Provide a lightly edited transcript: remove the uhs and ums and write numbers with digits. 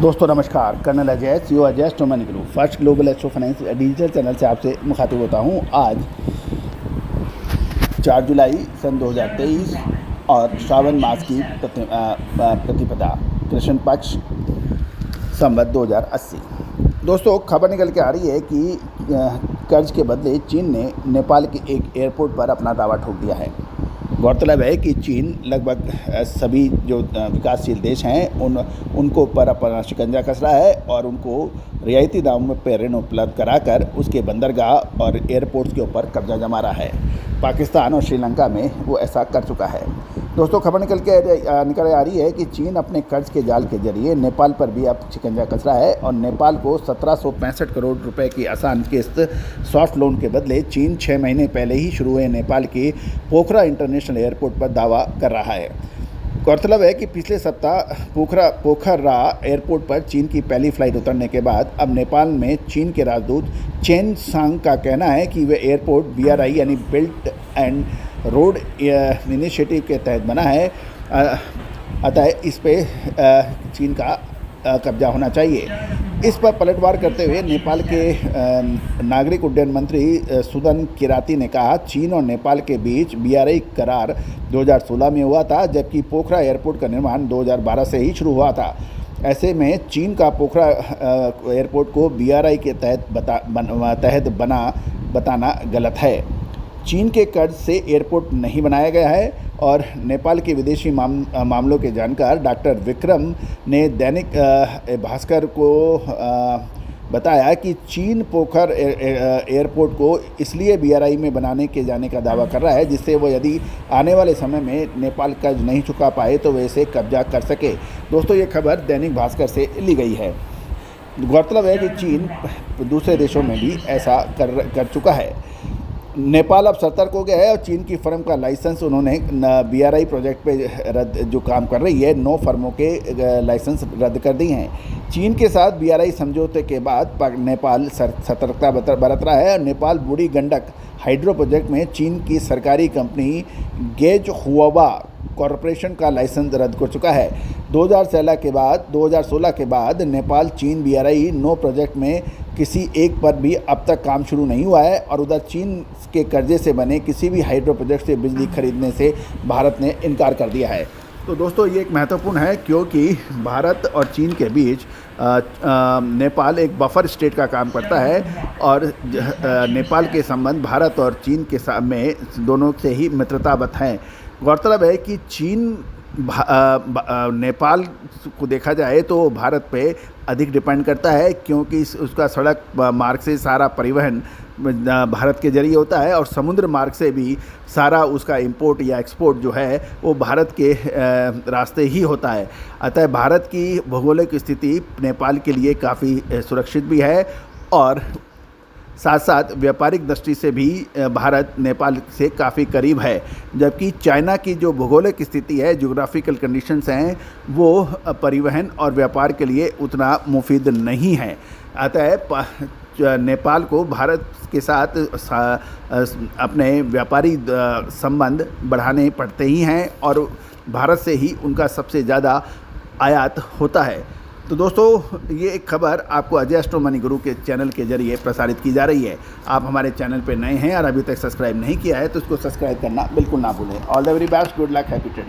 दोस्तों नमस्कार, colonel Ajay CO Ajay astro money group first global astro finance digital channel से आपसे मुखातिब होता हूं। आज 4 जुलाई सन 2023 और श्रावण मास की प्रतिपदा कृष्ण पक्ष संवत 2080। दोस्तों खबर निकल के आ रही है कि कर्ज के बदले चीन ने नेपाल के एक एयरपोर्ट पर अपना दावा ठोक दिया है। गौरतलब है कि चीन लगभग सभी जो विकासशील देश हैं उनको पर अपना शिकंजा कस रहा है और उनको रियायती दामों पे ऋण उपलब्ध कराकर उसके बंदरगाह और एयरपोर्ट्स के ऊपर कब्जा जमा रहा है। पाकिस्तान और श्रीलंका में वो ऐसा कर चुका है। दोस्तों खबर निकल आ रही है कि चीन अपने कर्ज के जाल के जरिए नेपाल पर भी अब शिकंजा कस रहा है और नेपाल को 1765 करोड़ रुपए की आसान किस्त सॉफ्ट लोन के बदले चीन 6 महीने पहले ही शुरू हुए नेपाल के पोखरा इंटरनेशनल एयरपोर्ट पर दावा कर रहा है। गौरतलब है कि पिछले सप्ताह पोखरा एयरपोर्ट पर चीन की पहली फ्लाइट उतरने के बाद अब नेपाल में चीन के राजदूत चेन सांग का कहना है कि वह एयरपोर्ट BRI यानी बिल्ट एंड रोड इनिशिएटिव के तहत बना है, अतः इस पे चीन का कब्जा होना चाहिए। इस पर पलटवार करते हुए नेपाल के नागरिक उड्डयन मंत्री सुदन किराती ने कहा, चीन और नेपाल के बीच BRI करार 2016 में हुआ था, जबकि पोखरा एयरपोर्ट का निर्माण 2012 से ही शुरू हुआ था। ऐसे में चीन का पोखरा एयरपोर्ट को BRI के तहत बताना गलत है। चीन के कर्ज से एयरपोर्ट नहीं बनाया गया है और नेपाल के विदेशी मामलों के जानकार डॉक्टर विक्रम ने दैनिक भास्कर को बताया कि चीन पोखर एयरपोर्ट को इसलिए BRI में बनाने के जाने का दावा कर रहा है जिससे वो यदि आने वाले समय में नेपाल कर्ज नहीं चुका पाए तो वे इसे कब्जा कर सके। दोस्तों ये खबर दैनिक भास्कर से ली गई है। गौरतलब है कि चीन दूसरे देशों में भी ऐसा कर चुका है। नेपाल अब सतर्क हो गया है और चीन की फर्म का लाइसेंस उन्होंने BRI प्रोजेक्ट पे रद्द जो काम कर रही है 9 फर्मों के लाइसेंस रद्द कर दिए हैं। चीन के साथ BRI समझौते के बाद नेपाल सतर्कता बरत रहा है और नेपाल बूढ़ी गंडक हाइड्रो प्रोजेक्ट में चीन की सरकारी कंपनी गेजहुआ कॉरपोरेशन का लाइसेंस रद्द कर चुका है। 2016 के बाद नेपाल चीन BRI 9 प्रोजेक्ट में किसी एक पर भी अब तक काम शुरू नहीं हुआ है और उधर चीन के कर्जे से बने किसी भी हाइड्रो प्रोजेक्ट से बिजली खरीदने से भारत ने इनकार कर दिया है। तो दोस्तों ये एक महत्वपूर्ण है क्योंकि भारत और चीन के बीच नेपाल एक बफर स्टेट का काम करता है और नेपाल के संबंध भारत और चीन के में दोनों से ही मित्रतावत हैं। गौरतलब है कि चीन नेपाल को देखा जाए तो भारत पे अधिक डिपेंड करता है क्योंकि उसका सड़क मार्ग से सारा परिवहन भारत के जरिए होता है और समुद्र मार्ग से भी सारा उसका इंपोर्ट या एक्सपोर्ट जो है वो भारत के रास्ते ही होता है। अतः भारत की भौगोलिक स्थिति नेपाल के लिए काफ़ी सुरक्षित भी है और साथ साथ व्यापारिक दृष्टि से भी भारत नेपाल से काफ़ी करीब है, जबकि चाइना की जो भौगोलिक स्थिति है, ज्योग्राफिकल कंडीशंस हैं, वो परिवहन और व्यापार के लिए उतना मुफीद नहीं है। अतः नेपाल को भारत के साथ अपने व्यापारी संबंध बढ़ाने पड़ते ही हैं और भारत से ही उनका सबसे ज़्यादा आयात होता है। तो दोस्तों ये एक खबर आपको अजय एस्ट्रो मनी गुरु के चैनल के जरिए प्रसारित की जा रही है। आप हमारे चैनल पे नए हैं और अभी तक सब्सक्राइब नहीं किया है तो इसको सब्सक्राइब करना बिल्कुल ना भूलें। All the very best, good luck, happy trading.